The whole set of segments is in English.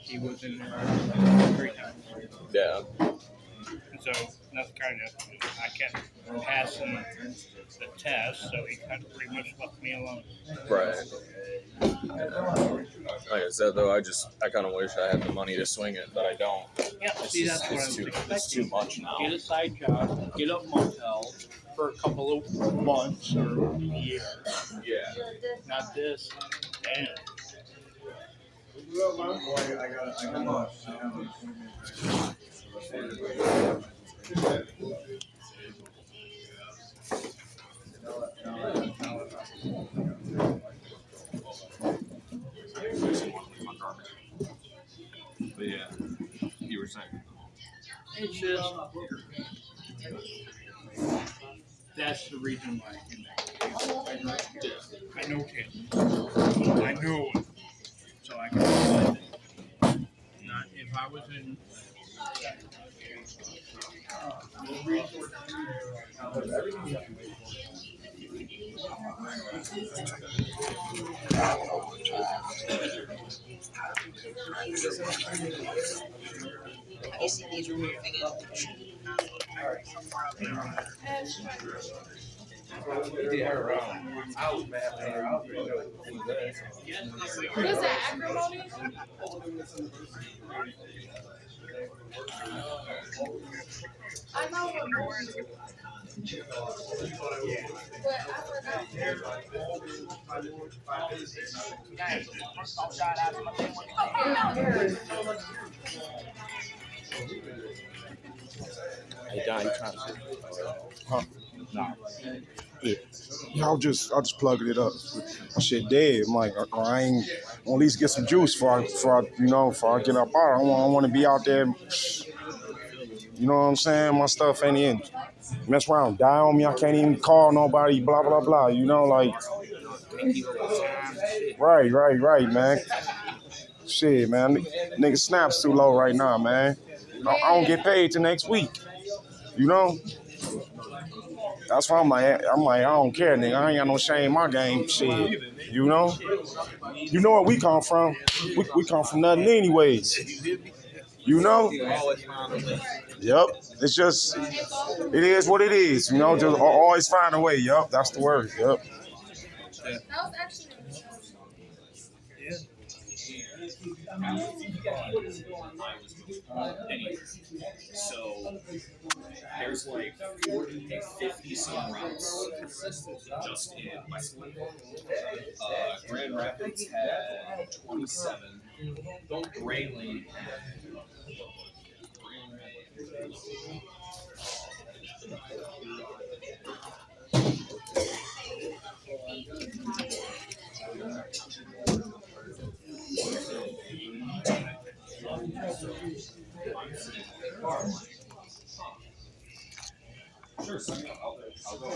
He was in there 3 times. Yeah. So that's kind of, I kept passing the test, so he kind of pretty much left me alone. Right. Like I said, though, I kind of wish I had the money to swing it, but I don't. Yeah, see, that's what I'm thinking. It's too much now. Get a side job, get a motel for a couple of months or a year. Yeah. Not this. Damn. But yeah, you were saying. It's just, that's the reason why I came back. I know him. I know him. So I can find it. Not if I was in. Have you seen these removing it? What is that, acrimony? I know what more is. But I forgot. Hey, Don, you trying to see? Huh? No. Yeah, I just plugging it up. My shit dead. I'm like, I ain't at least get some juice before I get up out. I want to be out there. You know what I'm saying? My stuff ain't in. Mess around, die on me. I can't even call nobody. Blah blah blah. You know, like. Right, man. Shit, man. Nigga Snap's too low right now, man. I don't get paid till next week. You know? That's why I'm like, I don't care, nigga. I ain't got no shame in my game. Shit. You know? You know where we come from. We come from nothing anyways. You know? Yep. It's just, it is what it is. You know, just always find a way. Yep. That's the word. Yep. That was actually. So there's like 40 to 50 some routes just in Westwood. Grand Rapids had 27. Grayling had. Sure, I'll go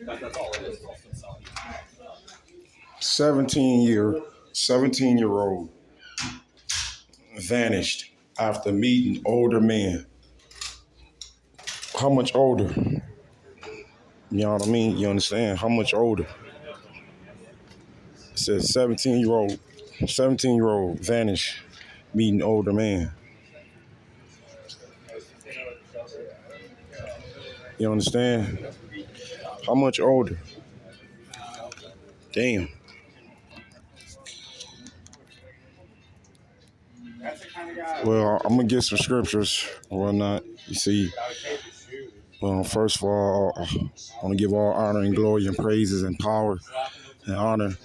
that's all it is. 17-year-old vanished after meeting older men. How much older? You know what I mean? You understand? How much older? It says 17-year-old vanished meeting older man. You understand? How much older? Damn. Well, I'm gonna get some scriptures or whatnot. You see, well, first of all, I want to give all honor and glory and praises and power and honor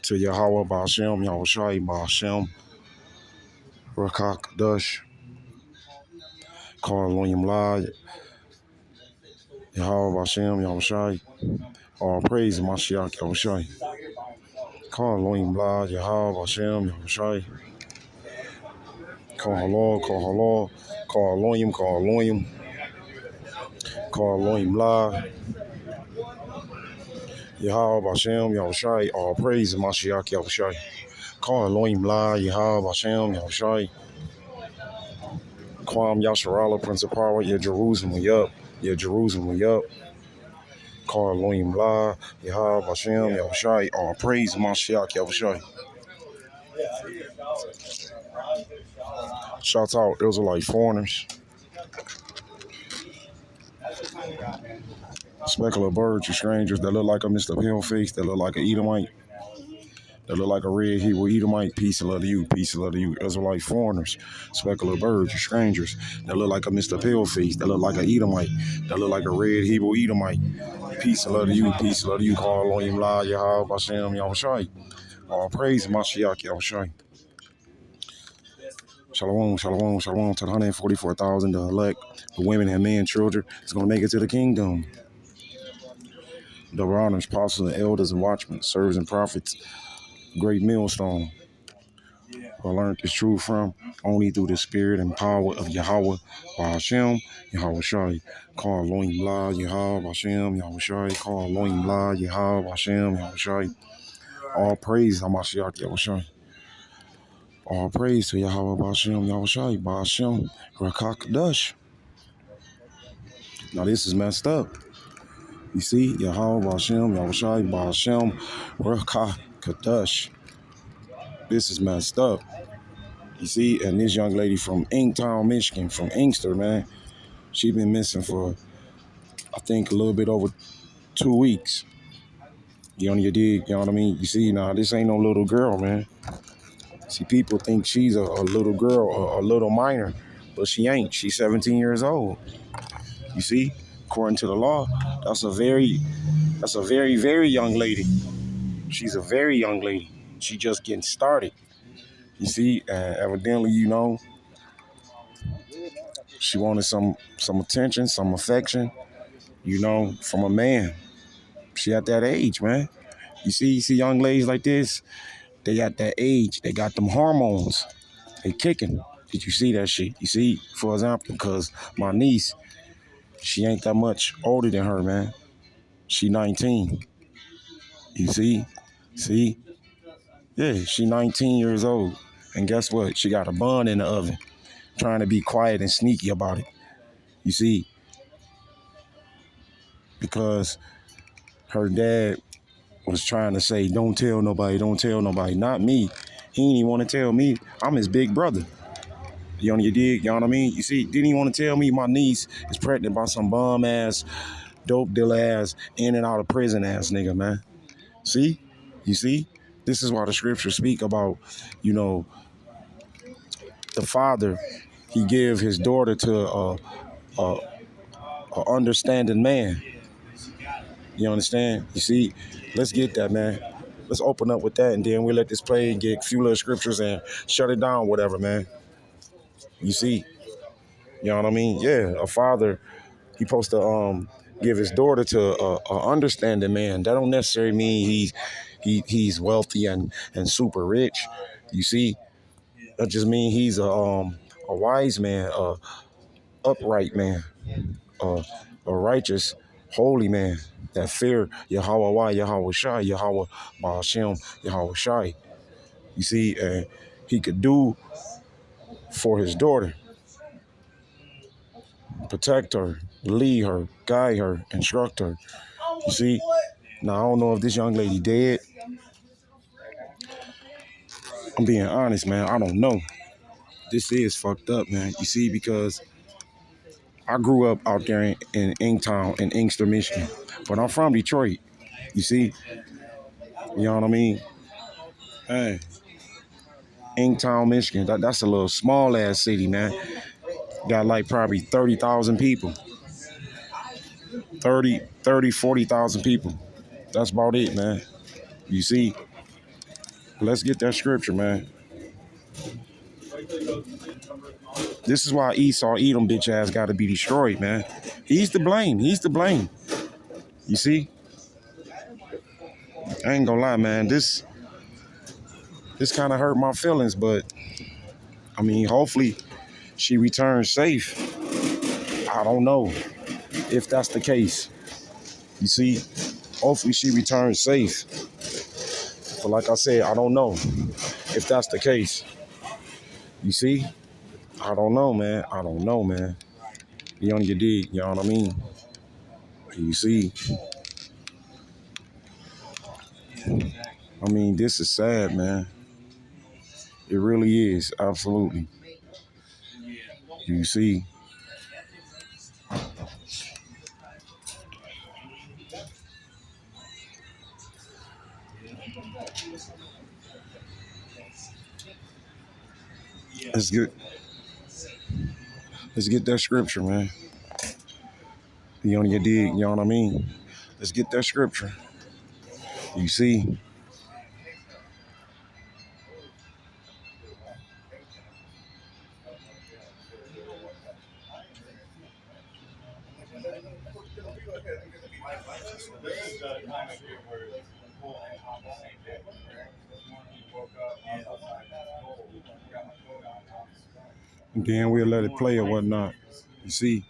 to Yahweh Ba'ashem, Yahushai Ba'ashem, Rakak Kadosh, Kar Elohim La, Yahweh Ba'ashem, Yahushai, all praise Mashiach Yahushai. Kar Elohim La, Yahweh Ba'ashem, Yahushai. Kar Halal, Kar Elohim, Kar Elohim La, Yahweh Ba'ashem, Yahushai, all praise Mashiach Yahushai. Kar Elohim La, Yahweh Ba'ashem, Yahushai. Kwam Yasharala, Prince of Power, yeah, Jerusalem, we up. Yeah, Jerusalem, we up. Call Elohim La, Yahweh Hashem, Yahushai. All praise Mashiach Yahushai. Shouts out Israelite foreigners. Specular birds or strangers that look like a Mr. Paleface, that look like an Edomite, that look like a red Hebrew Edomite. Peace and love to you, peace and love to you. Israelite foreigners, specular birds or strangers that look like a Mr. Paleface, that look like an Edomite, that look like a red Hebrew Edomite. Peace and love to you, peace and love to you. Call Elohim La, Yahweh Hashem, Yahushai. All praise Mashiach Yahushai. Shalom, shalom, shalom to the 144,000, the elect, the women and men, children. It's going to make it to the kingdom. The honors, apostles, and elders and watchmen, servants and prophets, great millstone. I learned this truth from only through the spirit and power of Yahweh, Hashem, Yahweh Shai. Call Elohim La, Yahweh Hashem, Yahweh Shai. Call Elohim La, Yahweh Hashem, Yahweh Shai. All praise Hamashiach Yahweh Shai. All praise to Yahweh Hashem, Yahweh Shai, Hashem, Rakak Dush. Now this is messed up. You see, Yahweh Hashem, Yahweh Shai, Hashem, Rakak Kadush. This is messed up. You see, and this young lady from Inktown, Michigan, from Inkster, man, she been missing for, I think, a little bit over 2 weeks. You know, you dig, you know what I mean? You see, now, this ain't no little girl, man. See, people think she's a little girl, a little minor, but she ain't. She's 17 years old. You see, according to the law, that's a very, very young lady. She's a very young lady. She just getting started. You see, and evidently, you know, she wanted some attention, some affection, you know, from a man. She at that age, man. You see young ladies like this, they at that age, they got them hormones. They kicking. Did you see that shit? You see, for example, because my niece, she ain't that much older than her, man. She 19. You see? See? Yeah, she 19 years old. And guess what? She got a bun in the oven, trying to be quiet and sneaky about it. You see? Because her dad was trying to say, don't tell nobody, don't tell nobody. Not me. He didn't even want to tell me. I'm his big brother. You know, you dig? You know what I mean? You see, didn't he want to tell me my niece is pregnant by some bum-ass, dope dealer-ass, in and out of prison-ass nigga, man. See? You see? This is why the scriptures speak about, you know, the father, he give his daughter to a understanding man. You understand? You see? Let's get that, man. Let's open up with that, and then we'll let this play and get a few little scriptures and shut it down, whatever, man. You see? You know what I mean? Yeah, a father, he supposed to give his daughter to a understanding man. That don't necessarily mean he's wealthy and super rich. You see? That just means he's a wise man, a upright man, a righteous, holy man that fear Yahweh, Yahweh Shai, Yahweh Hashem, Yahweh Shai. You see, and he could do for his daughter, protect her, lead her, guide her, instruct her. You see, now I don't know if this young lady dead. I'm being honest, man. I don't know. This is fucked up, man. You see, because I grew up out there in Inktown, in Inkster, Michigan. But I'm from Detroit. You see? You know what I mean? Hey. Inktown, Michigan. That's a little small-ass city, man. Got like probably 30,000 people. 40,000 people. That's about it, man. You see? Let's get that scripture, man. This is why Esau, Edom, bitch ass, got to be destroyed, man. He's to blame. He's to blame. You see? I ain't gonna lie, man. This kind of hurt my feelings, but I mean, hopefully she returns safe. I don't know if that's the case. You see? Hopefully she returns safe. But like I said, I don't know if that's the case. You see? I don't know, man. I don't know, man. You on your dig, you know what I mean? You see? I mean, this is sad, man. It really is, absolutely. You see, let's get that scripture, man. You on your dig, you know what I mean? Let's get that scripture. You see, and then we'll let it play or whatnot. You see,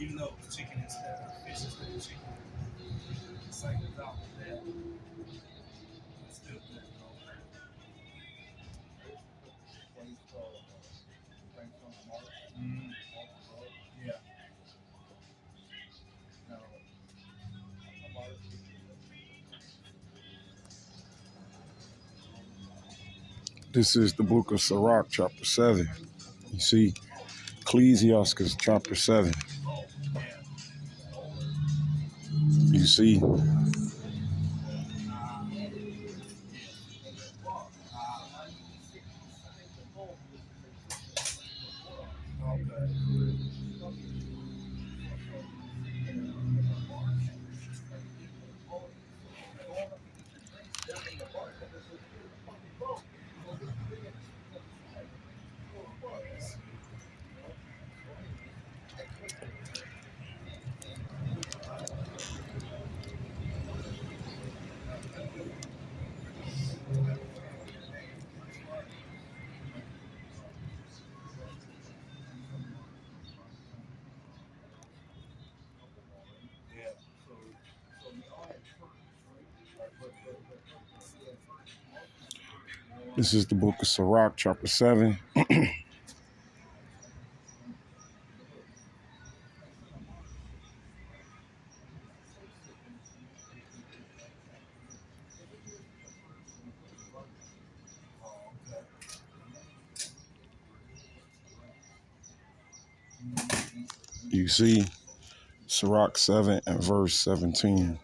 Even though chicken is fish is chicken, it's like without that, it's still good. Mm, yeah. No. this is the book of Sirach, chapter 7. You see, Ecclesiastes, chapter 7. You see, this is the book of Sirach, chapter 7. You see, Sirach 7 and verse 17.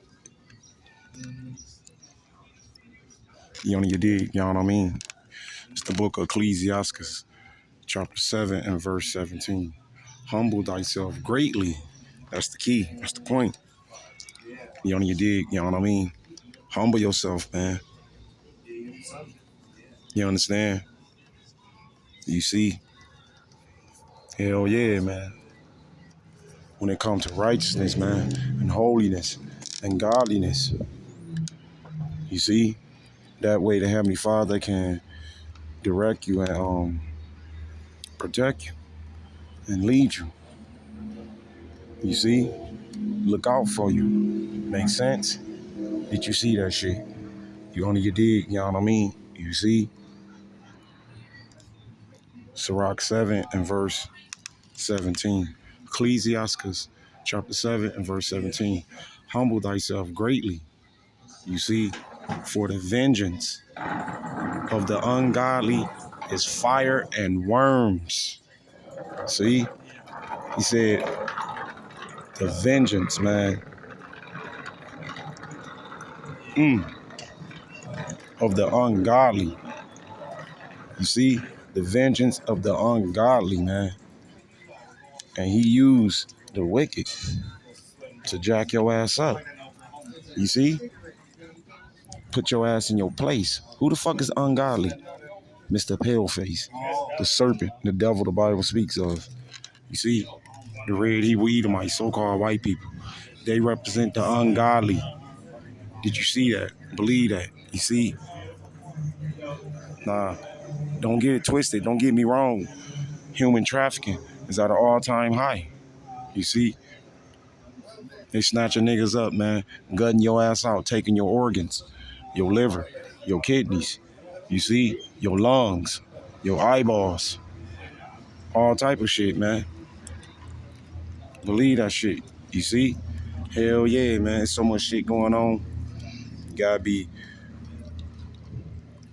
You on your dig, you know what I mean? It's the book of Ecclesiastes, chapter 7 and verse 17. Humble thyself greatly. That's the key. That's the point. You on your dig, you know what I mean? Humble yourself, man. You understand? You see? Hell yeah, man. When it comes to righteousness, man, and holiness and godliness, you see? That way the Heavenly Father can direct you and protect you and lead you. You see? Look out for you. Make sense? Did you see that shit? You on your dig, you know what I mean? You see? Sirach 7 and verse 17. Ecclesiastes chapter 7 and verse 17. Humble thyself greatly. You see? For the vengeance of the ungodly is fire and worms. See? He said, the vengeance, man, of the ungodly. You see, the vengeance of the ungodly, man. And he used the wicked to jack your ass up. You see? Put your ass in your place. Who the fuck is ungodly? Mr. Paleface, the serpent, the devil the Bible speaks of. You see? The red Hebrew Edomites, so-called white people. They represent the ungodly. Did you see that? Believe that. You see? Nah, don't get it twisted. Don't get me wrong. Human trafficking is at an all-time high. You see? They snatching niggas up, man. Gutting your ass out, taking your organs, your liver, your kidneys. You see? Your lungs, your eyeballs. All type of shit, man. Believe that shit. You see? Hell yeah, man. There's so much shit going on. You gotta be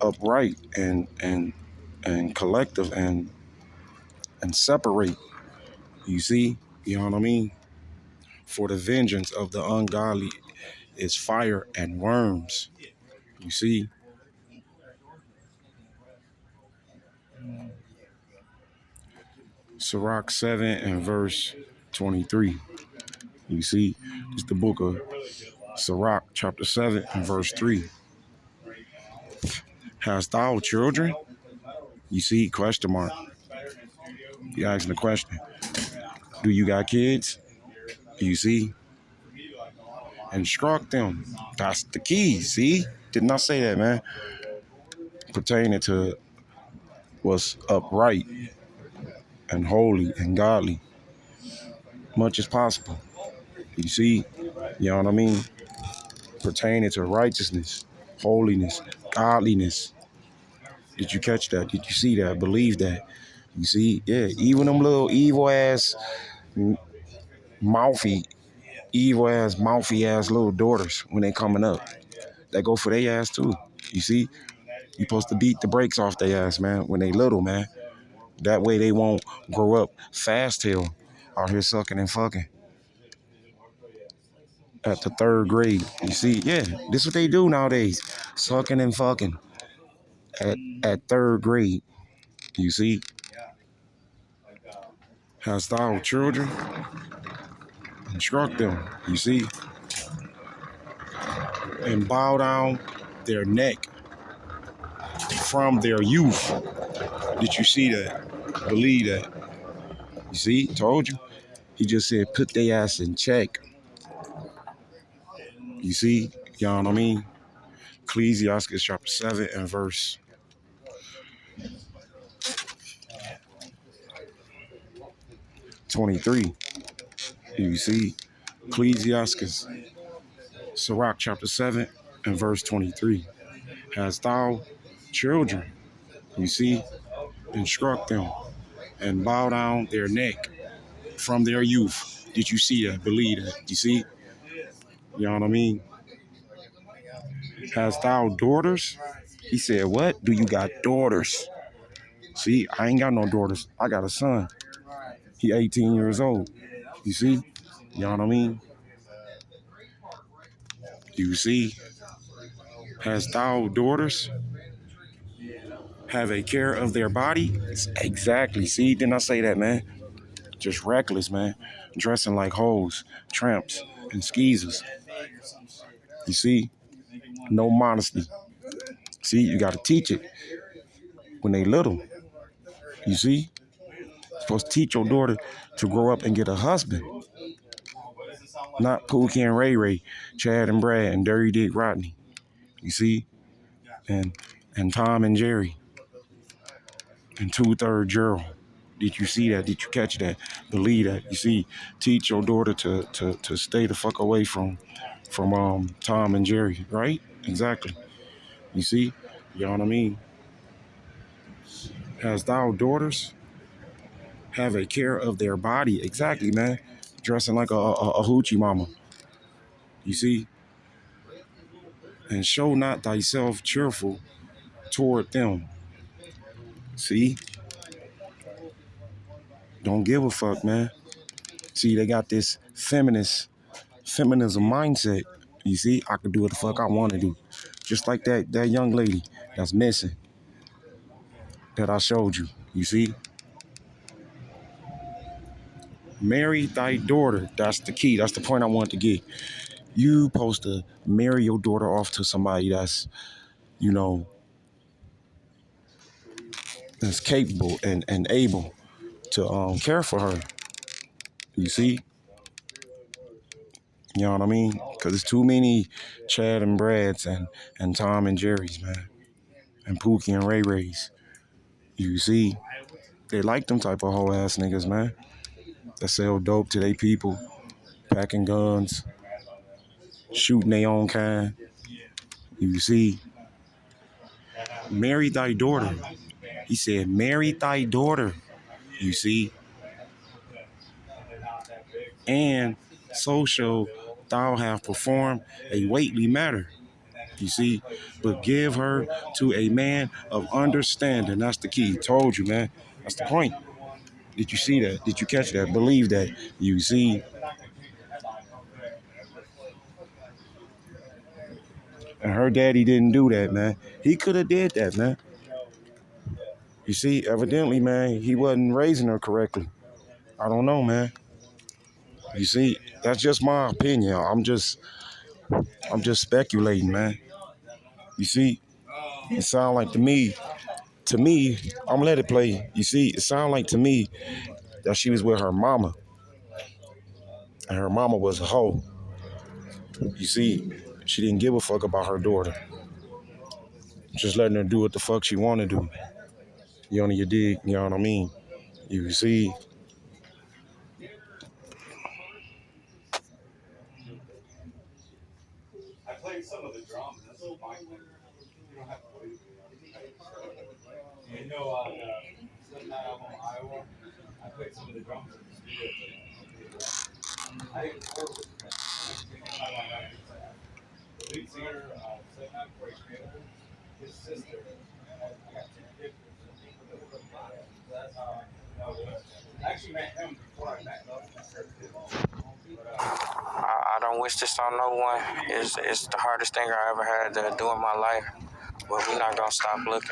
upright and collective and separate. You see? You know what I mean? For the vengeance of the ungodly is fire and worms. You see? Sirach 7 and verse 23. You see? It's the book of Sirach, chapter 7 and verse 3. Hast thou children? You see? Question mark. You asking the question. Do you got kids? You see? Instruct them. That's the key. See? Did not say that, man. Pertaining to what's upright and holy and godly. Much as possible. You see? You know what I mean? Pertaining to righteousness, holiness, godliness. Did you catch that? Did you see that? Believe that? You see? Yeah, even them little evil ass, mouthy little daughters when they coming up. They go for their ass too. You see? You supposed to beat the brakes off their ass, man, when they little, man. That way they won't grow up fast tail out here sucking and fucking. At the third grade. You see? Yeah, this is what they do nowadays. Sucking and fucking. At third grade. You see? Hast thou children? Instruct them. You see? And bow down their neck from their youth. Did you see that? Believe that. You see? Told you. He just said put their ass in check. You see? You know what I mean? Ecclesiastes chapter 7 and verse 23. You see? Ecclesiastes, Sirach chapter 7 and verse 23. Hast thou children? You see? Instruct them and bow down their neck from their youth. Did you see that? Believe that. You see? You know what I mean? Hast thou daughters? He said, what? Do you got daughters? See, I ain't got no daughters. I got a son. He 18 years old. You see? You know what I mean? You see? Hast thou daughters? Have a care of their body? Exactly. See, didn't I say that, man? Just reckless, man. Dressing like hoes, tramps, and skeezers. You see? No modesty. See, you got to teach it when they little. You see? You're supposed to teach your daughter to grow up and get a husband. Not Pookie and Ray Ray, Chad and Brad, and Dirty Dick Rodney. You see? And Tom and Jerry. And 2/3 Gerald. Did you see that? Did you catch that? Believe that. You see, teach your daughter to stay the fuck away from Tom and Jerry, right? Exactly. You see? You know what I mean? Hast thou daughters? Have a care of their body. Exactly, man. Dressing like a hoochie mama. You see? And show not thyself cheerful toward them. See? Don't give a fuck, man. See, they got this feminism mindset. You see, I can do what the fuck I want to do. Just like that young lady that's missing that I showed you. You see? Marry thy daughter. That's the key. That's the point I want to get. You supposed to marry your daughter off to somebody that's, you know, that's capable and able to care for her. You see? You know what I mean? Because it's too many Chad and Brads and Tom and Jerry's, man. And Pookie and Ray Ray's. You see? They like them type of whole ass niggas, man. That sell dope to they people, packing guns, shooting their own kind. You see? Marry thy daughter. He said, marry thy daughter. You see? And so shall thou have performed a weighty matter. You see? But give her to a man of understanding. That's the key. Told you, man. That's the point. Did you see that? Did you catch that? Believe that. You see? And her daddy didn't do that, man. He could have did that, man. You see, evidently, man, he wasn't raising her correctly. I don't know, man. You see, that's just my opinion. I'm just speculating, man. You see, it sound like to me, I'm gonna let it play. You see, it sound like to me that she was with her mama. And her mama was a hoe. You see, she didn't give a fuck about her daughter. Just letting her do what the fuck she want to do. You dig? You know what I mean? You see? I played some of the drums. That's so fine. You don't have to play. You know, some night out in Iowa, I played some of the drums in the studio. I didn't record with the lead singer, said that before he created it. His sister, I got two pictures. That's how I know it was. I actually met him before I met Nelson. I don't wish this on no one. It's the hardest thing I ever had to do in my life. But we're not going to stop looking.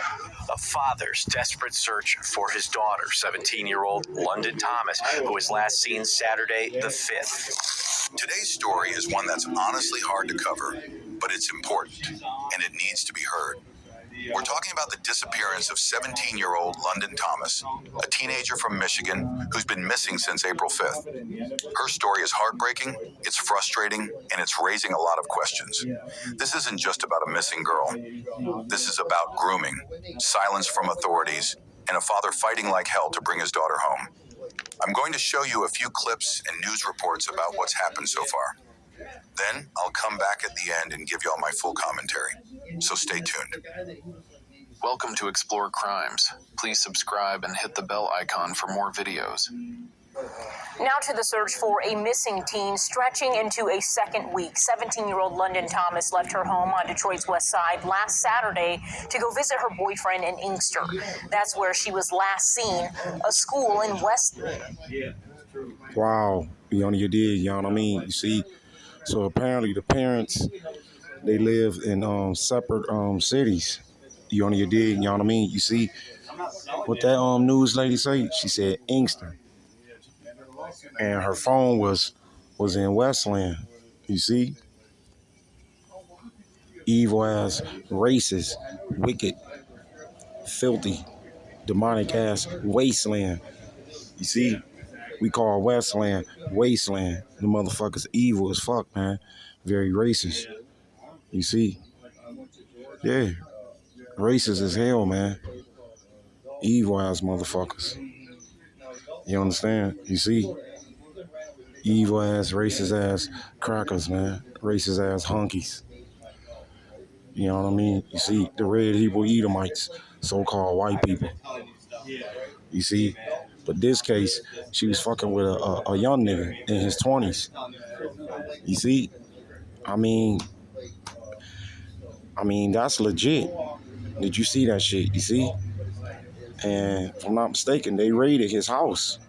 A father's desperate search for his daughter, 17-year-old London Thomas, who was last seen Saturday the 5th. Today's story is one that's honestly hard to cover, but it's important, and it needs to be heard. We're talking about the disappearance of 17-year-old London Thomas, a teenager from Michigan who's been missing since April 5th. Her story is heartbreaking, it's frustrating, and it's raising a lot of questions. This isn't just about a missing girl. This is about grooming, silence from authorities, and a father fighting like hell to bring his daughter home. I'm going to show you a few clips and news reports about what's happened so far. Then I'll come back at the end and give y'all my full commentary. So stay tuned. Welcome to Explore Crimes. Please subscribe and hit the bell icon for more videos. Now to the search for a missing teen stretching into a second week. 17-year-old London Thomas left her home on Detroit's west side last Saturday to go visit her boyfriend in Inkster. That's where she was last seen, a school in West. Wow. You dig, you know what I mean? You see? So apparently the parents, they live in separate cities. You dig, you know what I mean? You see what that news lady say? She said Inkster. And her phone was in Westland. You see? Evil ass, racist, wicked, filthy, demonic ass wasteland. You see? We call Westland wasteland. The motherfuckers evil as fuck, man. Very racist. You see? Yeah. Racist as hell, man. Evil ass motherfuckers. You understand? You see? Evil ass, racist ass crackers, man. Racist ass hunkies. You know what I mean? You see? The red Hebrew Edomites, so-called white people. You see? But this case, she was fucking with a young nigga in his 20s. You see? I mean, that's legit. Did you see that shit? You see? And if I'm not mistaken, they raided his house.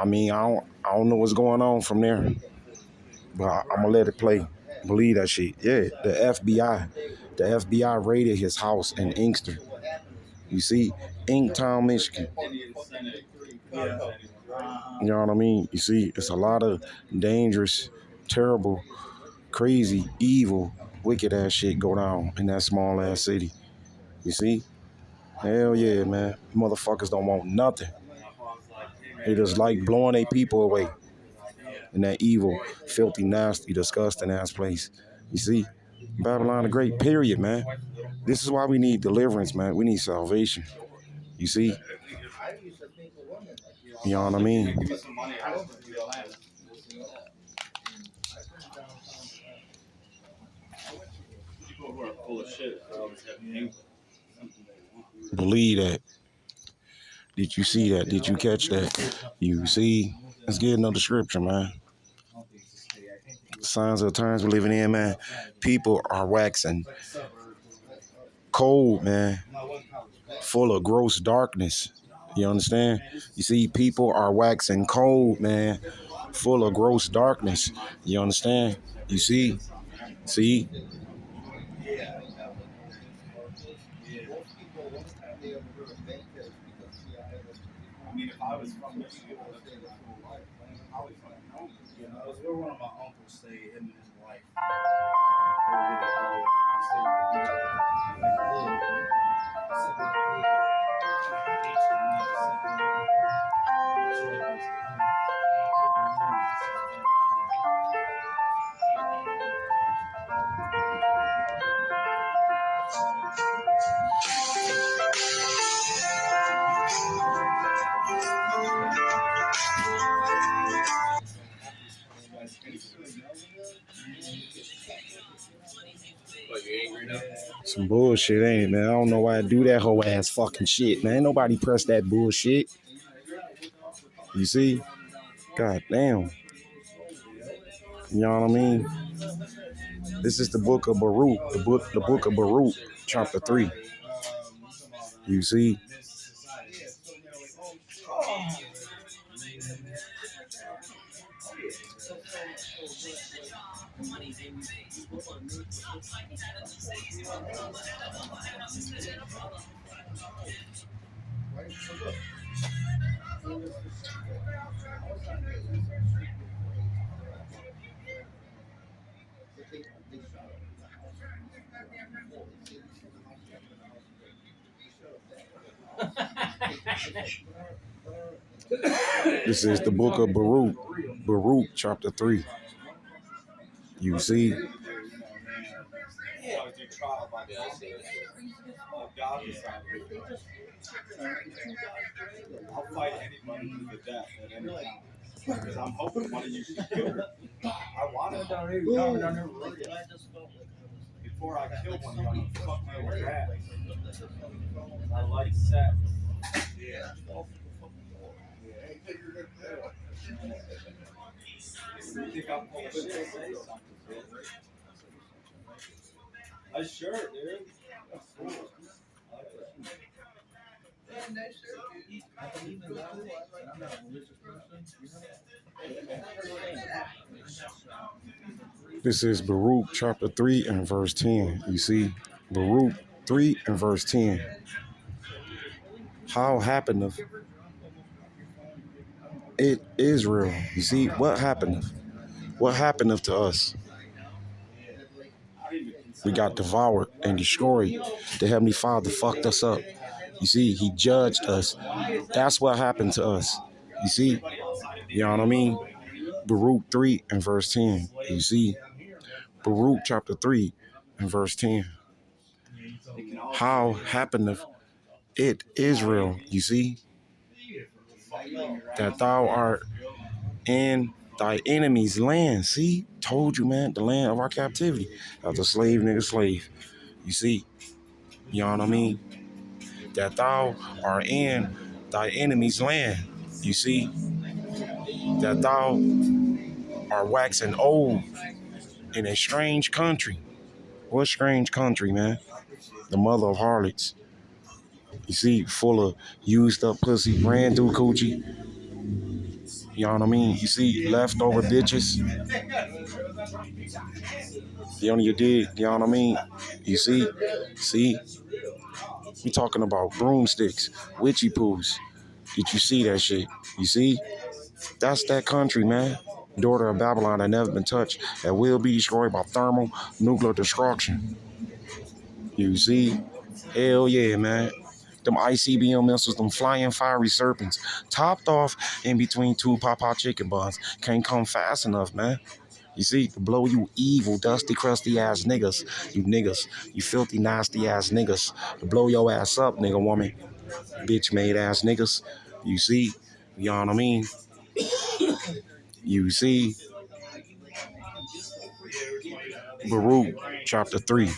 I mean, I don't know what's going on from there, but I'm gonna let it play. Believe that shit. Yeah, the FBI raided his house in Inkster. You see, Inktown, Michigan. You know what I mean? You see, it's a lot of dangerous, terrible, crazy, evil, wicked ass shit go down in that small ass city. You see? Hell yeah, man. Motherfuckers don't want nothing. They just like blowing their people away in that evil, filthy, nasty, disgusting ass place. You see? Babylon the Great, period, man. This is why we need deliverance, man. We need salvation. You see? You know what I mean? People who are full of shit always have something they want. Believe that. Did you see that? Did you catch that? You see? Let's get another scripture, man. Signs of the times we're living in, man. People are waxing cold, man. Full of gross darkness. You understand? You see, people are waxing cold, man. Full of gross darkness. You understand? You see? See? I mean, if I was from Michigan, I lived there my whole life. I probably fucking know him. You know, that's where one of my uncles stayed, him and his wife. They were really good. He stayed with the beach. Like a little bit. Sit by the pool. The beach, and then just sit there. Enjoy this. Some bullshit, ain't it, man? I don't know why I do that whole ass fucking shit, man. Ain't nobody press that bullshit. You see? God damn. You know what I mean? This is the book of Baruch, the book of Baruch, chapter 3. You see? This is the book of Baruch, Baruch chapter 3. You see? I'll fight anybody to the death at any time. Because I'm hoping one of you can kill me. I want it. Before I kill one of you, I'm going to fuck my own ass. I like sex. Yeah. You think I'm full of shit? Say something. I sure, dude. That's cool. This is Baruch chapter 3 and verse 10. You see? Baruch 3 and verse 10. How happeneth it Israel? You see? What happeneth? What happeneth to us? We got devoured and destroyed. The Heavenly Father fucked us up. You see, he judged us. That's what happened to us. You see? You know what I mean? Baruch 3 and verse 10. You see? Baruch chapter 3 and verse 10. How happeneth it Israel? You see? That thou art in thy enemy's land. See? Told you, man. The land of our captivity. Of the slave, nigga, slave. You see? You know what I mean? That thou art in thy enemy's land. You see? That thou art waxing old in a strange country. What strange country, man? The mother of harlots. You see? Full of used up pussy, brand new coochie. You You know what I mean? You see, leftover bitches. You dig? You know what I mean? You see? We talking about broomsticks, witchy poos. Did you see that shit? You see? That's that country, man. Daughter of Babylon that never been touched, that will be destroyed by thermal nuclear destruction. You see? Hell yeah, man. Them ICBM missiles, them flying fiery serpents, topped off in between two Papa chicken buns. Can't come fast enough, man. You see, to blow you evil, dusty, crusty ass niggas. You filthy, nasty ass niggas. To blow your ass up, nigga woman. Bitch made ass niggas. You see? You know what I mean? You see? Baruch chapter 3.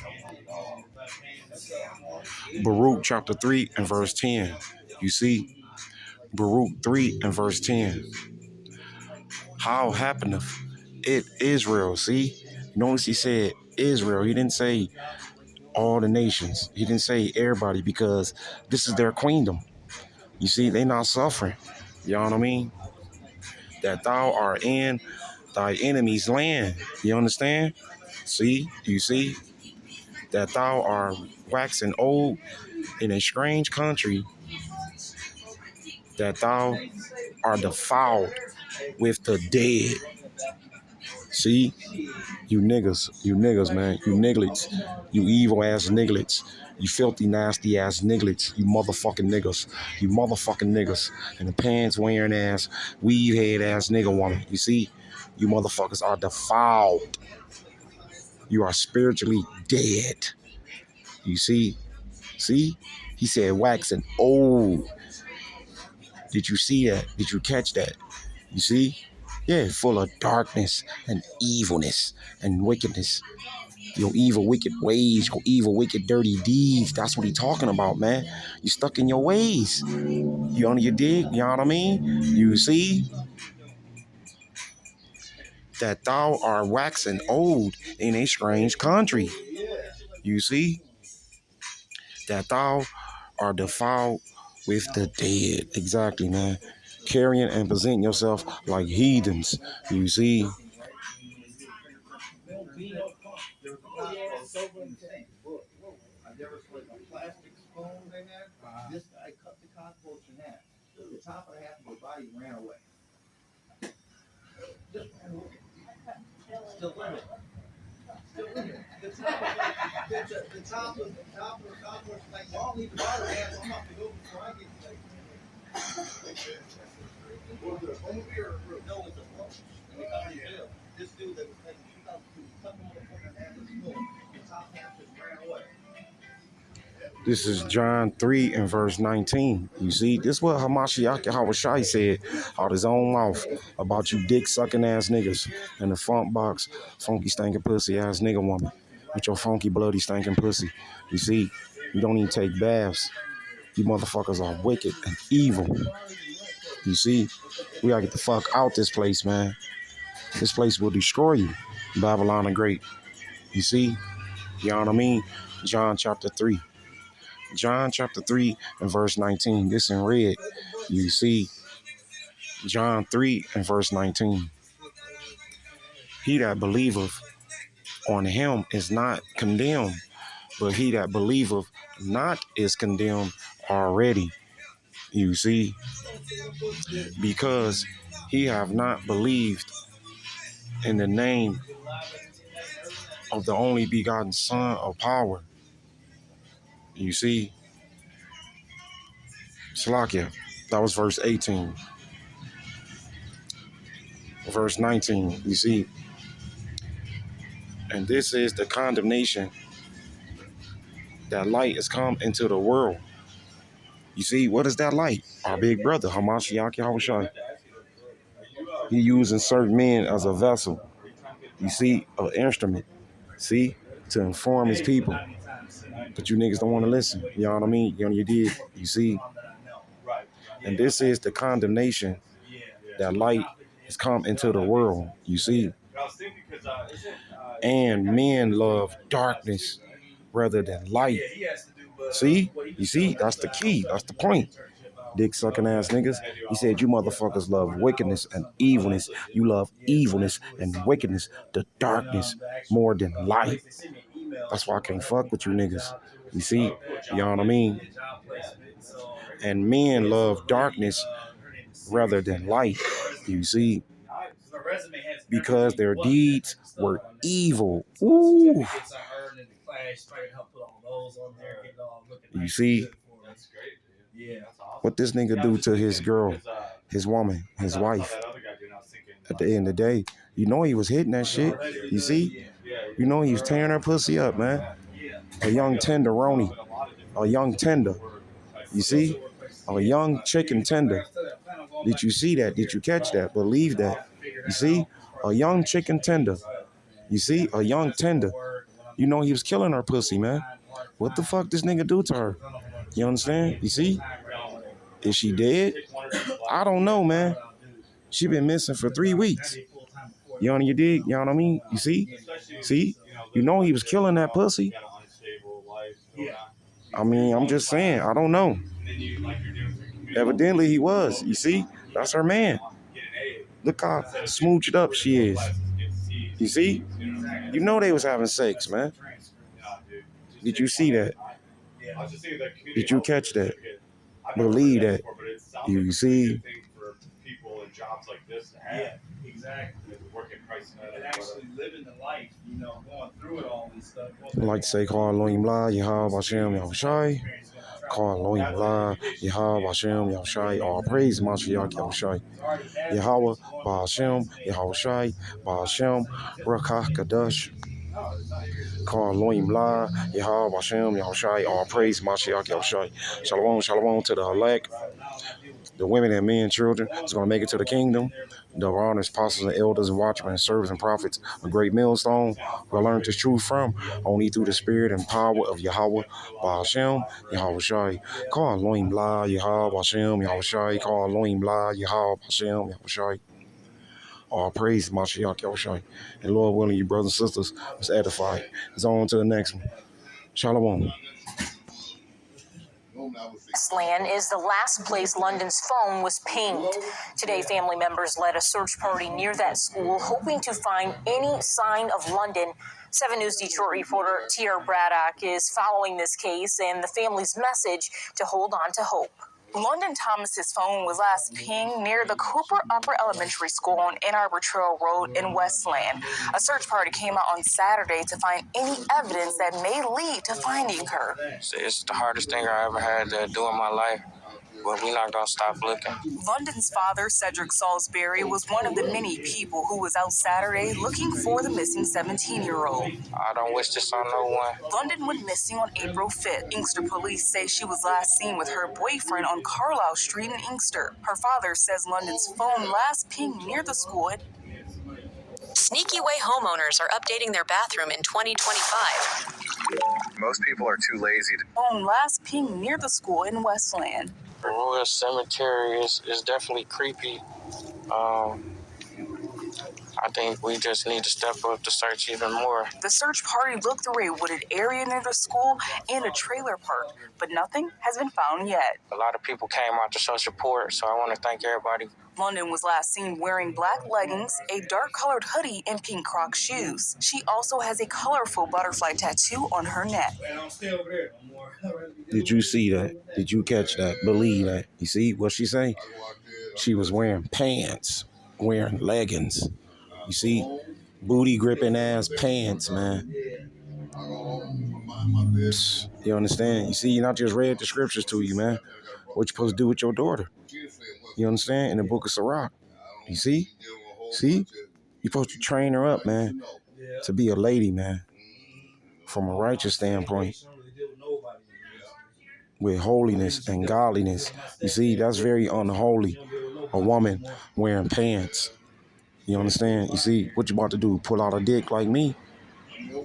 Baruch chapter 3 and verse 10. You see? Baruch 3 and verse 10. How happeneth it Israel? See? Notice he said Israel. He didn't say all the nations. He didn't say everybody because this is their queendom. You see, they not suffering. You know what I mean? That thou art in thy enemy's land. You understand? See? You see? That thou art waxing old in a strange country. That thou art defiled with the dead. See? You niggas, man. You nigglets. You evil ass nigglets. You filthy, nasty ass nigglets. You motherfucking niggas. You motherfucking niggas. And the pants wearing ass, weave head ass nigga woman. You see? You motherfuckers are defiled. You are spiritually dead. You see? See? He said waxing old. Did you see that? Did you catch that? You see? Yeah, full of darkness and evilness and wickedness. Your evil, wicked ways, your evil, wicked, dirty deeds. That's what he's talking about, man. You stuck in your ways. You on your dig? You know what I mean? You see? That thou art waxing old in a strange country. You see? That thou art defiled with the dead. Exactly, man. Carrying and presenting yourself like heathens. You see? Plastic spoon they had. This guy cut the cockroach in half. The top of half of the body ran away. Just ran away. Still living. Still living. The top of the cockroach like, well, I'll leave the bottom half. I'm not gonna go before I get sick. Was it a phone or no? It's a phone. And we got in jail. This dude that was making $2,000 cut the motherfucker in half with a spoon. The top half just ran away. This is John 3 and verse 19. You see, this is what Hamashiach Yahushai said out his own mouth about you dick-sucking ass niggas in the front box, funky stinking pussy ass nigga woman with your funky bloody stinking pussy. You see, you don't even take baths. You motherfuckers are wicked and evil. You see, we gotta get the fuck out this place, man. This place will destroy you. Babylon the Great. You see, you know what I mean? John chapter 3. John chapter 3 and verse 19. This in red. You see, John 3 and verse 19. He that believeth on him is not condemned, but he that believeth not is condemned already. You see, because he have not believed in the name of the only begotten Son of power. You see, Salakia, that was verse 18. Verse 19, you see, and this is the condemnation that light has come into the world. You see, what is that light? Our big brother, Hamashiach Yahushai. He using certain men as a vessel. You see, an instrument. See, to inform his people. But you niggas don't want to listen. You know what I mean? You did. You see. And this is the condemnation that light has come into the world. You see. And men love darkness rather than light. See? You see? That's the key. That's the point. Dick sucking ass niggas. He said, you motherfuckers love wickedness and evilness. You love evilness and wickedness, the darkness, more than light. That's why I can't fuck with you niggas. You see? You know what I mean? And men love darkness rather than light. You see? Because their deeds were evil. Ooh. You see? What this nigga do to his girl, his woman, his wife. At the end of the day, you know he was hitting that shit. You see? You know he was tearing her pussy up, man. A young tenderoni. A young tender. You see? A young chicken tender. Did you see that? Did you catch that? Believe that. You see? A young chicken tender. You see? A young tender. You know he was killing her pussy, man. What the fuck this nigga do to her? You understand? You see? Is she dead? I don't know, man. She been missing for 3 weeks. You know what you dig? You know what I mean? You see? See? You know he was killing that pussy. I mean, I'm just saying. I don't know. Evidently he was. You see? That's her man. Look how smooched up she is. You see? You know they was having sex, man. Did you see that? Did you catch that? Believe that. You see? Jobs like this to have. Yeah, exactly. Working price and actually living the life, you know, going through it all and stuff. I like to say, call Elohim La, Yahweh Hashem, Yahushai. Call Elohim La, Yahweh Hashem, Yahushai. All praise Mashiach Yahushai. Yahweh, Ba'ashem, Yahushai, Ba'ashem, Rakah Kadash. Call Elohim La, Yahweh Hashem, Yahushai. All praise Mashiach Yahushai. Shalom, shalom to the elect. The women and men, children, is going to make it to the kingdom. The honors, apostles, and elders, and watchmen, and servants, and prophets, a great millstone. We'll learn this truth from only through the spirit and power of Yahweh, Ba'ashem, Yahweh Shai. Call Elohim La, Yahweh Hashem, Yahweh Shai. Call Elohim La, Yahweh Hashem, Yahweh Shai. All praise Mashiach Yahweh Shai. And Lord willing, you brothers and sisters, is edified. It's on to the next one. Shalom. Westland is the last place London's phone was pinged. Today, family members led a search party near that school, hoping to find any sign of London. 7 News Detroit reporter T.R. Braddock is following this case and the family's message to hold on to hope. London Thomas's phone was last pinged near the Cooper Upper Elementary School on Ann Arbor Trail Road in Westland. A search party came out on Saturday to find any evidence that may lead to finding her. It's the hardest thing I ever had to do in my life, but we're not going to stop looking. London's father, Cedric Salisbury, was one of the many people who was out Saturday looking for the missing 17-year-old. I don't wish this on no one. London went missing on April 5th. Inkster police say she was last seen with her boyfriend on Carlisle Street in Inkster. Her father says London's phone last pinged near the school. Sneaky way homeowners are updating their bathroom in 2025. Most people are too lazy to. Phone last pinged near the school in Westland. The Royal Cemetery is definitely creepy. I think we just need to step up the search even more. The search party looked through a wooded area near the school and a trailer park, but nothing has been found yet. A lot of people came out to show support, so I want to thank everybody. London was last seen wearing black leggings, a dark-colored hoodie, and pink Crocs shoes. She also has a colorful butterfly tattoo on her neck. Did you see that? Did you catch that? Believe that? You see what she say? She was wearing pants, wearing leggings. You see? Booty gripping ass pants, man. You understand? You see, you not just read the scriptures to you, man. What you supposed to do with your daughter? You understand? In the book of Sirach. You see? See? You're supposed to train her up, man, to be a lady, man. From a righteous standpoint. With holiness and godliness. You see, that's very unholy. A woman wearing pants. You understand? You see, what you about to do? Pull out a dick like me?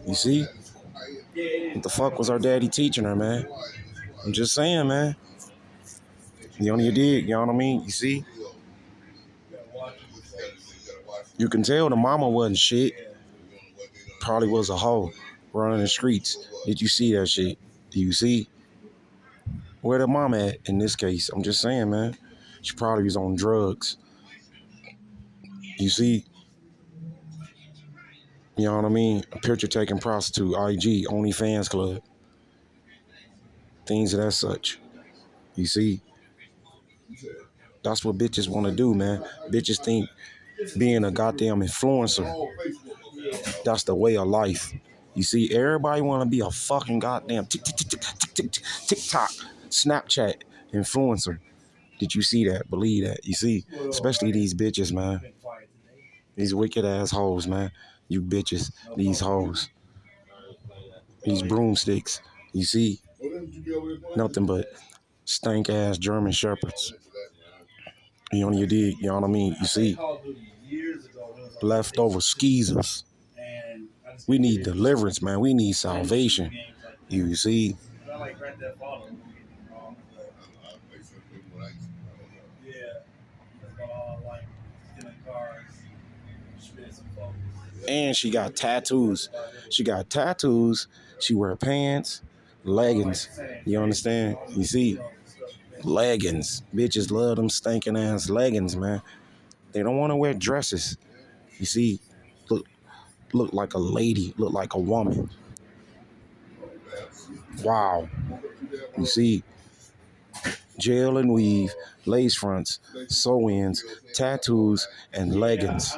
You see? What the fuck was our daddy teaching her, man? I'm just saying, man. You know, you dig, you know what I mean? You see? You can tell the mama wasn't shit. Probably was a hoe running the streets. Did you see that shit? Do you see? Where the mom at in this case? I'm just saying, man. She probably was on drugs. You see? You know what I mean? A picture taking prostitute, IG, OnlyFans Club. Things of that such. You see? That's what bitches want to do, man. Bitches think being a goddamn influencer, that's the way of life. You see, everybody want to be a fucking goddamn TikTok, Snapchat influencer. Did you see that? Believe that. You see, especially these bitches, man. These wicked ass hoes, man. You bitches, these hoes. These broomsticks. You see, nothing but stank ass German shepherds. You know, you dig, you know what I mean? You see, leftover skeezers. We need deliverance, man. We need salvation. You see? And she got tattoos. She got tattoos. She wear pants, leggings. You understand? You see? Leggings. Bitches love them stinking ass leggings, man. They don't want to wear dresses. You see? Look like a lady. Look like a woman. Wow. You see? Gel and weave, lace fronts, sew-ins, tattoos, and leggings.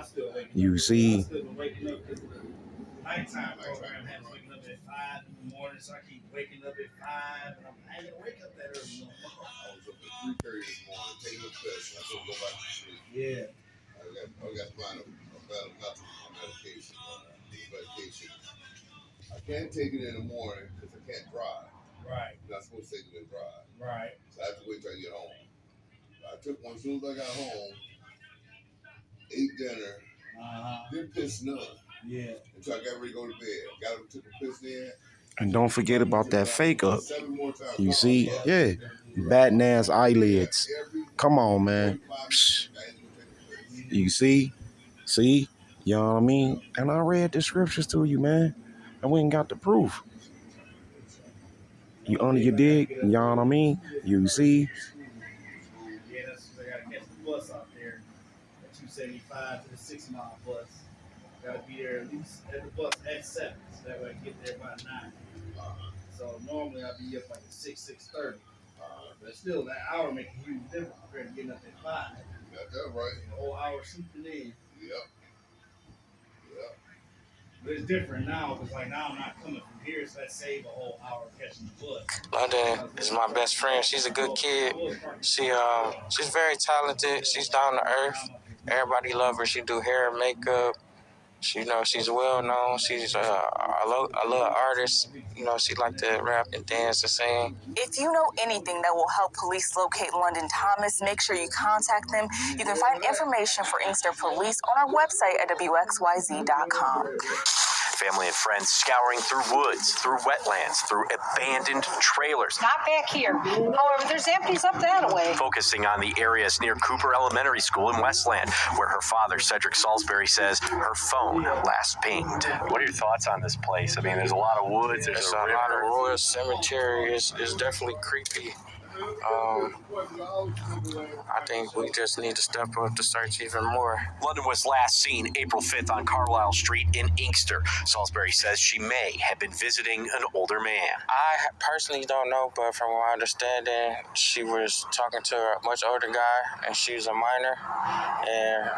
You see? Nighttime program has waking up at 5 in the morning, so I keep waking up at 5, and I didn't wake up that early. I was up at 3:30 this morning, taking a piss. I couldn't go back to sleep. Yeah. I got to find a medication. I can't take it in the morning because I can't drive. Right. I'm not supposed to take it and drive. Right. So I have to wait till I get home. I took one as soon as I got home, ate dinner, didn't piss none. Yeah. Until I got ready to go to bed. Got up, took a piss then. And don't forget about that fake up. You see? Yeah. Batting ass eyelids. Come on, man. Psh. You see? See? You know what I mean? And I read the scriptures to you, man. And we ain't got the proof. You under your dig? You know what I mean? You see? Yeah, that's I gotta catch the bus out there at 275 to the 6 mile bus. Gotta be there at least at the bus at 7, so that way I can get there by 9. So normally I'll be up like at 6:30. But still, that hour make a huge difference compared to getting up at 5. Got that right. A whole hour sleeping in. Yep. But it's different now because like now I'm not coming from here, so that save a whole hour catching the bus. London is my best friend. She's a good kid. She's very talented. She's down to earth. Everybody love her. She do hair, makeup. She, she's well known. She's a little artist. She like to rap and dance and sing. If you know anything that will help police locate London Thomas, make sure you contact them. You can find information for Inkster Police on our website at wxyz.com. Family and friends scouring through woods, through wetlands, through abandoned trailers. Not back here. However, there's empties up that way. Focusing on the areas near Cooper Elementary School in Westland, where her father, Cedric Salisbury, says her phone last pinged. What are your thoughts on this place? I mean, there's a lot of woods. There's a lot of Royal Cemetery. It's definitely creepy. I think we just need to step up the search even more. London was last seen April 5th on Carlisle Street in Inkster. Salisbury says she may have been visiting an older man. I personally don't know, but from my understanding, she was talking to a much older guy, and she was a minor. And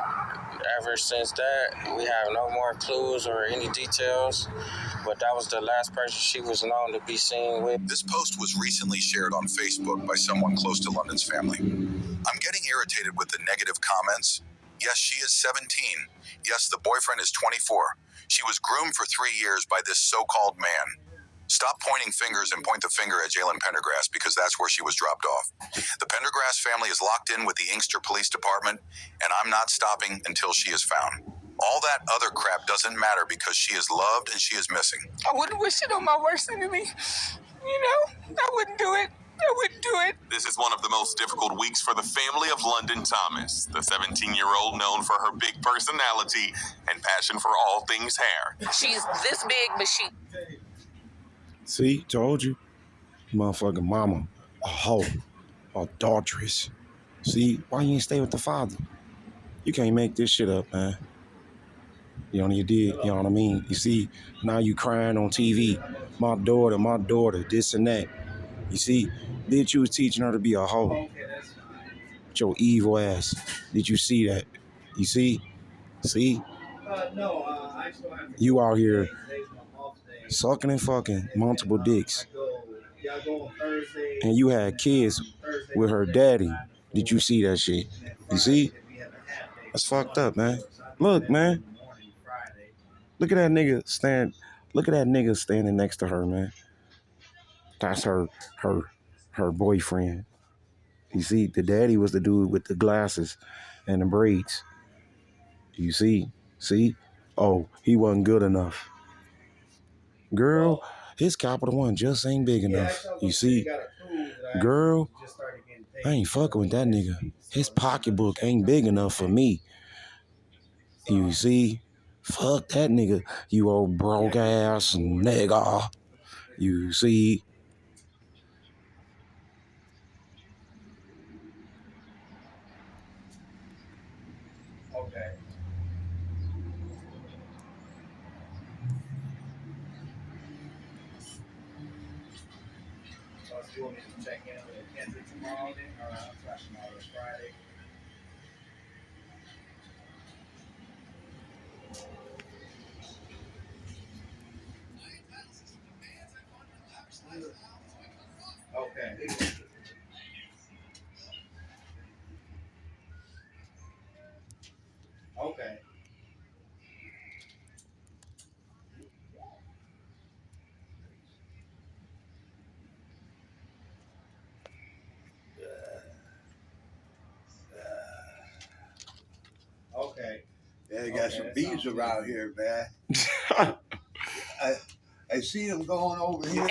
ever since that, we have no more clues or any details. But that was the last person she was known to be seen with. This post was recently shared on Facebook by someone close to London's family. I'm getting irritated with the negative comments. Yes, she is 17. Yes, the boyfriend is 24. She was groomed for 3 years by this so-called man. Stop pointing fingers and point the finger at Jalen Pendergrass because that's where she was dropped off. The Pendergrass family is locked in with the Inkster Police Department, and I'm not stopping until she is found. All that other crap doesn't matter because she is loved and she is missing. I wouldn't wish it on my worst enemy. I wouldn't do it. I wouldn't do it. This is one of the most difficult weeks for the family of London Thomas, the 17-year-old known for her big personality and passion for all things hair. She's this big, but she... See, told you. Motherfucking mama a hoe, adulteress. See, why you ain't stay with the father? You can't make this shit up, man. You know, you did, you know what I mean? You see, now you crying on TV, my daughter, this and that. You see, bitch, you was teaching her to be a hoe. With your evil ass. Did you see that? You see? See? You out here sucking and fucking multiple dicks. And you had kids with her daddy. Did you see that shit? You see? That's fucked up, man. Look, man. Look at that nigga standing next to her, man. That's her boyfriend. You see, the daddy was the dude with the glasses and the braids. You see? See? Oh, he wasn't good enough. Girl, his Capital One just ain't big enough. You see? Girl, I ain't fucking with that nigga. His pocketbook ain't big enough for me. You see? Fuck that nigga, you old broke ass nigga. You see? Okay. So you want me to check in with Kendrick tomorrow then? Or I'm sorry, tomorrow is Friday. Okay. Okay. Okay. Yeah, they got some bees around here, man. I see them going over here.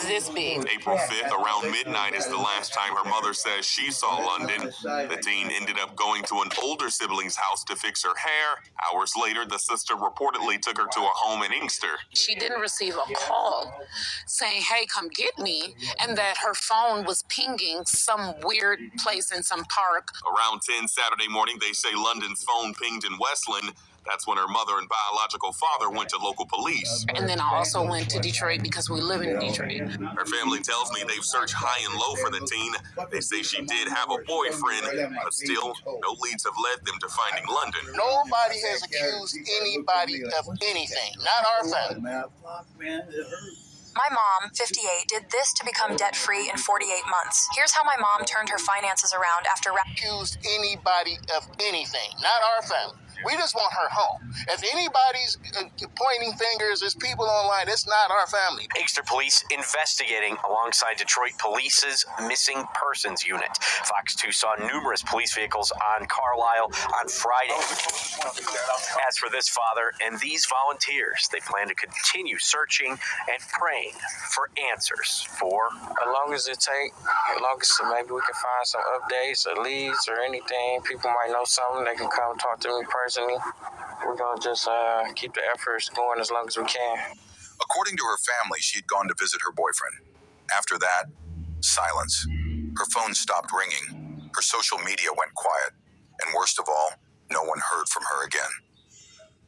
This big. April 5th, around midnight, is the last time her mother says she saw London. The teen ended up going to an older sibling's house to fix her hair. Hours later, the sister reportedly took her to a home in Inkster. She didn't receive a call saying, hey, come get me, and that her phone was pinging some weird place in some park. Around 10 Saturday morning, they say London's phone pinged in Westland. That's when her mother and biological father went to local police. And then I also went to Detroit because we live in Detroit. Her family tells me they've searched high and low for the teen. They say she did have a boyfriend, but still, no leads have led them to finding London. Nobody has accused anybody of anything, not our family. My mom, 58, did this to become debt-free in 48 months. Here's how my mom turned her finances around after... Accused anybody of anything, not our family. We just want her home. If anybody's pointing fingers, there's people online, it's not our family. Inkster police investigating alongside Detroit Police's missing persons unit. Fox 2 saw numerous police vehicles on Carlisle on Friday. As for this father and these volunteers, they plan to continue searching and praying for answers for... As long as it take, as long as maybe we can find some updates or leads or anything, people might know something, they can come talk to me personally. We're gonna just keep the efforts going as long as we can. According to her family, she had gone to visit her boyfriend. After that, silence. Her phone stopped ringing. Her social media went quiet. And worst of all, no one heard from her again.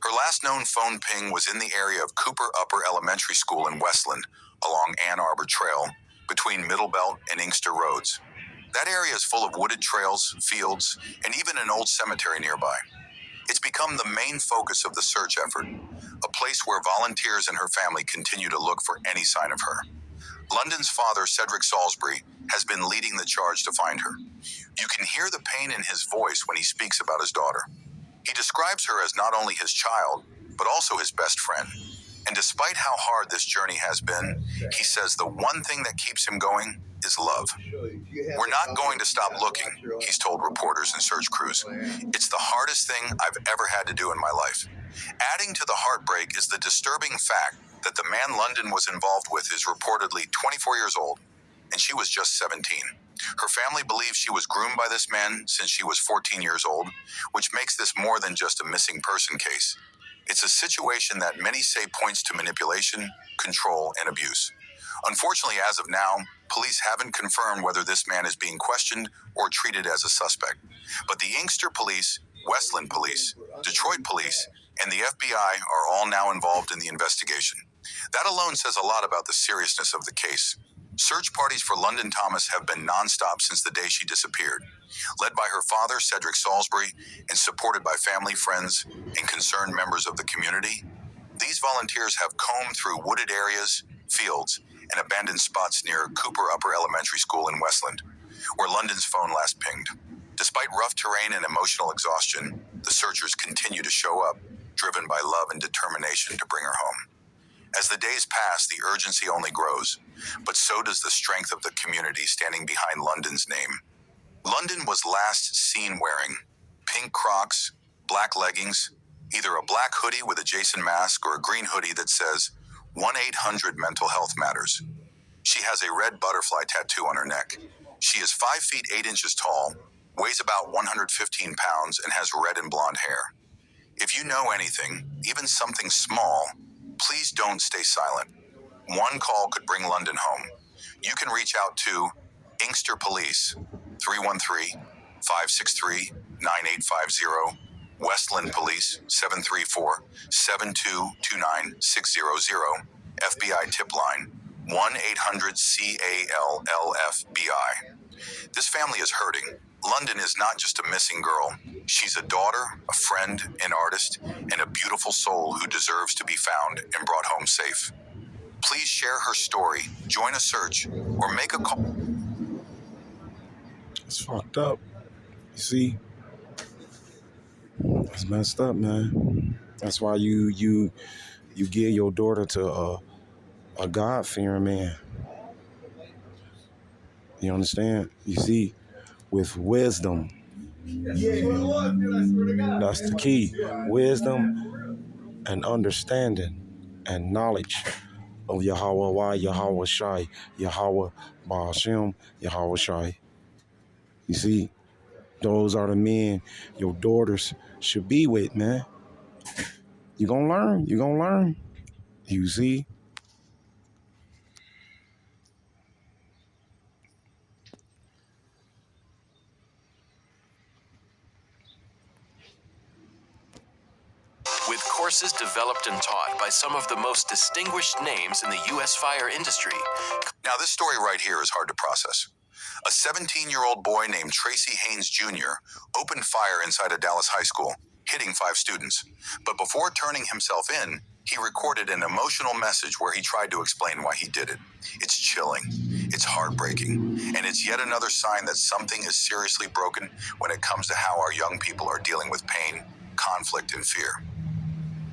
Her last known phone ping was in the area of Cooper Upper Elementary School in Westland, along Ann Arbor Trail, between Middlebelt and Inkster Roads. That area is full of wooded trails, fields, and even an old cemetery nearby. It's become the main focus of the search effort, a place where volunteers and her family continue to look for any sign of her. London's father, Cedric Salisbury, has been leading the charge to find her. You can hear the pain in his voice when he speaks about his daughter. He describes her as not only his child, but also his best friend. And despite how hard this journey has been, he says the one thing that keeps him going is love. We're not going to stop looking, he's told reporters and search crews. It's the hardest thing I've ever had to do in my life. Adding to the heartbreak is the disturbing fact that the man London was involved with is reportedly 24 years old, and she was just 17. Her family believes she was groomed by this man since she was 14 years old, which makes this more than just a missing person case. It's a situation that many say points to manipulation, control, and abuse. Unfortunately, as of now, police haven't confirmed whether this man is being questioned or treated as a suspect. But the Inkster Police, Westland Police, Detroit Police, and the FBI are all now involved in the investigation. That alone says a lot about the seriousness of the case. Search parties for London Thomas have been nonstop since the day she disappeared. Led by her father, Cedric Salisbury, and supported by family, friends, and concerned members of the community, these volunteers have combed through wooded areas, fields, and abandoned spots near Cooper Upper Elementary School in Westland, where London's phone last pinged. Despite rough terrain and emotional exhaustion, the searchers continue to show up, driven by love and determination to bring her home. As the days pass, the urgency only grows, but so does the strength of the community standing behind London's name. London was last seen wearing pink Crocs, black leggings, either a black hoodie with a Jason mask or a green hoodie that says 1-800 Mental Health Matters. She has a red butterfly tattoo on her neck. She is 5 feet 8 inches tall, weighs about 115 pounds, and has red and blonde hair. If you know anything, even something small, please don't stay silent. One call could bring London home. You can reach out to Inkster Police, 313-563-9850, Westland Police, 734-722-9600, FBI tip line, 1-800-CALLFBI. This family is hurting. London is not just a missing girl. She's a daughter, a friend, an artist, and a beautiful soul who deserves to be found and brought home safe. Please share her story, join a search, or make a call. It's fucked up. You see? It's messed up, man. That's why you give your daughter to a God-fearing man. You understand? You see? With wisdom. That's the key. Wisdom and understanding and knowledge of Yahweh Why, Yahweh Shai, Yahweh Ba'ashem, Yahweh Shai. You see, those are the men your daughters should be with, man. You're going to learn. You're going to learn. You see? With courses developed and taught by some of the most distinguished names in the U.S. fire industry. Now, this story right here is hard to process. A 17-year-old boy named Tracy Haynes Jr. opened fire inside a Dallas high school, hitting 5 students. But before turning himself in, he recorded an emotional message where he tried to explain why he did it. It's chilling, it's heartbreaking, and it's yet another sign that something is seriously broken when it comes to how our young people are dealing with pain, conflict, and fear.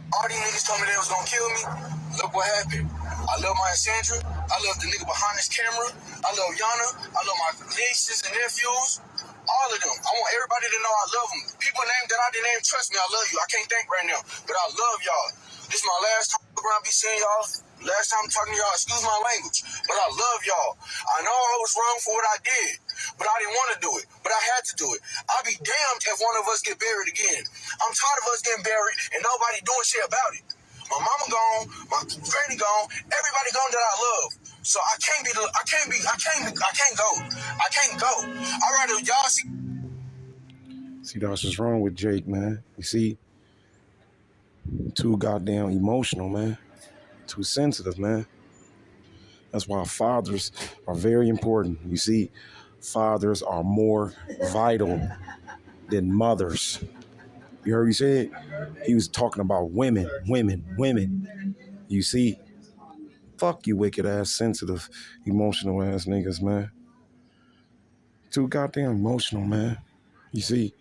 All these niggas told me they was gonna kill me. Look what happened. I love my Sandra. I love the nigga behind this camera. I love Yana. I love my nieces and nephews. All of them. I want everybody to know I love them. People named that I didn't name, trust me, I love you. I can't think right now, but I love y'all. This is my last time around be seeing y'all. Last time I'm talking to y'all, excuse my language, but I love y'all. I know I was wrong for what I did, but I didn't want to do it, but I had to do it. I'll be damned if one of us get buried again. I'm tired of us getting buried and nobody doing shit about it. My mama gone, my granny gone, everybody gone that I love. So I can't go. I can't go. I'd rather y'all see. See, that's what's wrong with Jake, man. You see? Too goddamn emotional, man. Too sensitive, man. That's why fathers are very important. You see, fathers are more vital than mothers. You heard what he said? He was talking about women. You see? Fuck you wicked ass, sensitive, emotional ass niggas, man. Too goddamn emotional, man. You see?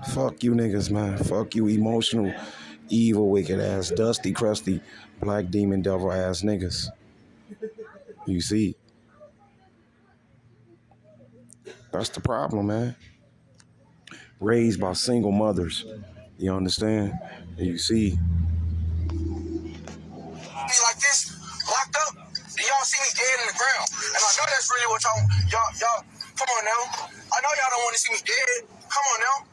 Fuck you niggas, man. Fuck you emotional, evil, wicked ass, dusty, crusty, black demon devil ass niggas. You see? That's the problem, man. Raised by single mothers. You understand? And you see? Like this, locked up, and y'all see me dead in the ground. And I know that's really what y'all, come on now. I know y'all don't want to see me dead. Come on now.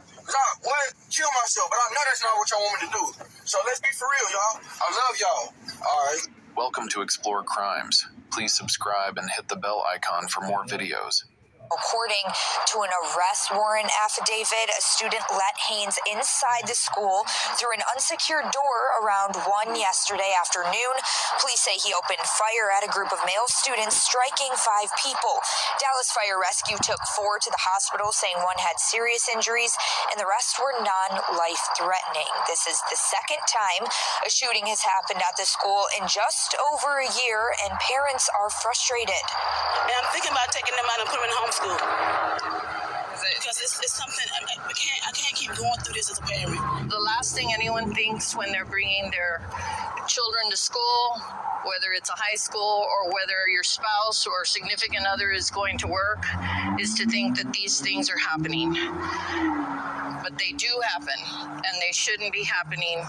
Kill myself, but I know that's not what y'all want me to do. So let's be for real, y'all. I love y'all. All right. Welcome to Explore Crimes. Please subscribe and hit the bell icon for more videos. According to an arrest warrant affidavit, a student let Haynes inside the school through an unsecured door around 1 yesterday afternoon. Police say he opened fire at a group of male students, striking 5 people. Dallas Fire Rescue took 4 to the hospital, saying 1 had serious injuries and the rest were non-life-threatening. This is the second time a shooting has happened at the school in just over a year, and parents are frustrated. And I'm thinking about taking them out and putting them in homeschool. Because it's something, I can't keep going through this as a parent. The last thing anyone thinks when they're bringing their children to school, whether it's a high school or whether your spouse or significant other is going to work, is to think that these things are happening. But they do happen, and they shouldn't be happening.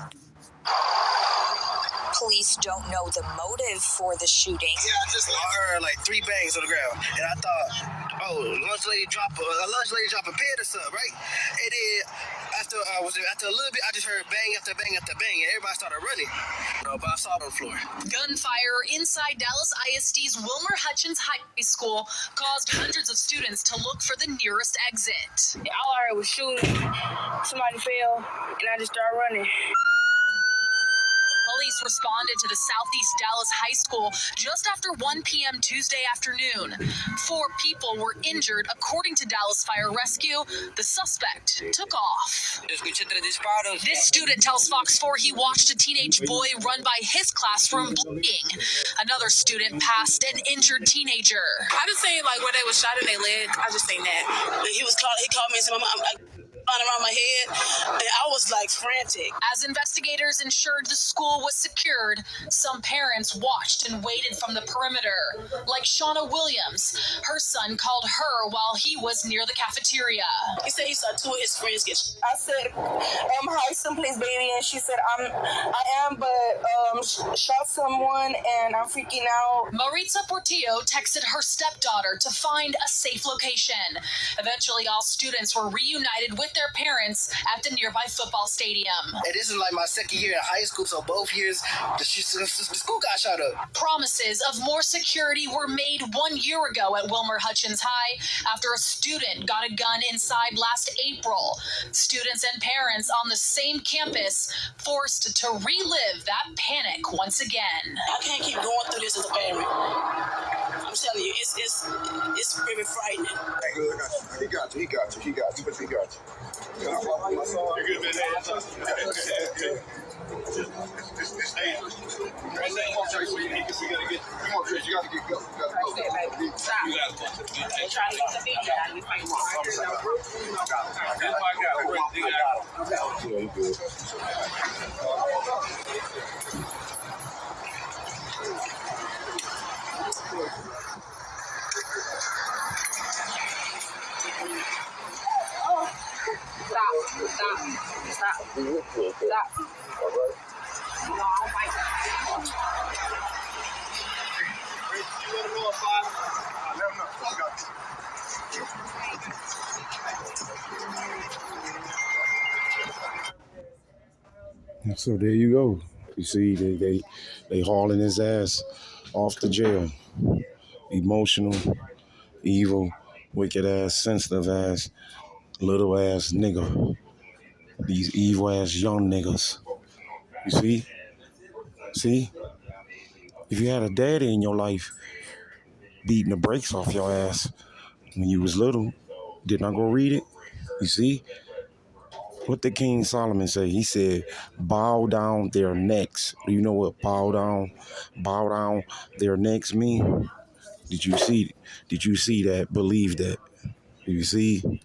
Police don't know the motive for the shooting. Yeah, I heard like 3 bangs on the ground, and I thought, oh, a lunch lady drop a pin or something, right? And then after a little bit, I just heard bang after bang after bang, and everybody started running. But I saw it on the floor. Gunfire inside Dallas ISD's Wilmer Hutchins High School caused hundreds of students to look for the nearest exit. All I heard was shooting. Somebody fell, and I just started running. Police responded to the Southeast Dallas High School just after 1 p.m. Tuesday afternoon. 4 people were injured, according to Dallas Fire Rescue. The suspect took off. This student tells Fox 4 he watched a teenage boy run by his classroom bleeding. Another student passed an injured teenager. I just seen like where they was shot in their leg. I just seen that. He called me and said, "Mama, around my head," and I was like frantic. As investigators ensured the school was secured, some parents watched and waited from the perimeter, like Shauna Williams. Her son called her while he was near the cafeteria. He said he saw 2 of his friends get shot. I said, hi, someplace, baby, and she said, I am, but shot someone, and I'm freaking out. Maritza Portillo texted her stepdaughter to find a safe location. Eventually, all students were reunited with their parents at the nearby football stadium. And this is like my second year in high school, so both years the school got shot up. Promises of more security were made 1 year ago at Wilmer Hutchins High after a student got a gun inside last April. Students and parents on the same campus forced to relive that panic once again. I can't keep going through this as a parent. I'm telling you, it's very frightening. He got you. You're good, man. Come on, Trace. You gotta get go. Stop. They're trying to get the video out of you. Yeah, you good. Stop. All right. No, I'll fight. You let him know at 5? Let him know. I got you. So there you go. You see, they hauling his ass off to jail. Emotional, evil, wicked ass, sensitive ass, little ass nigga. These evil ass young niggas. You see? See? If you had a daddy in your life beating the brakes off your ass when you was little, did not go read it? You see? What did King Solomon say? He said, bow down their necks. Do you know what bow down their necks mean? Did you see that? Believe that? You see?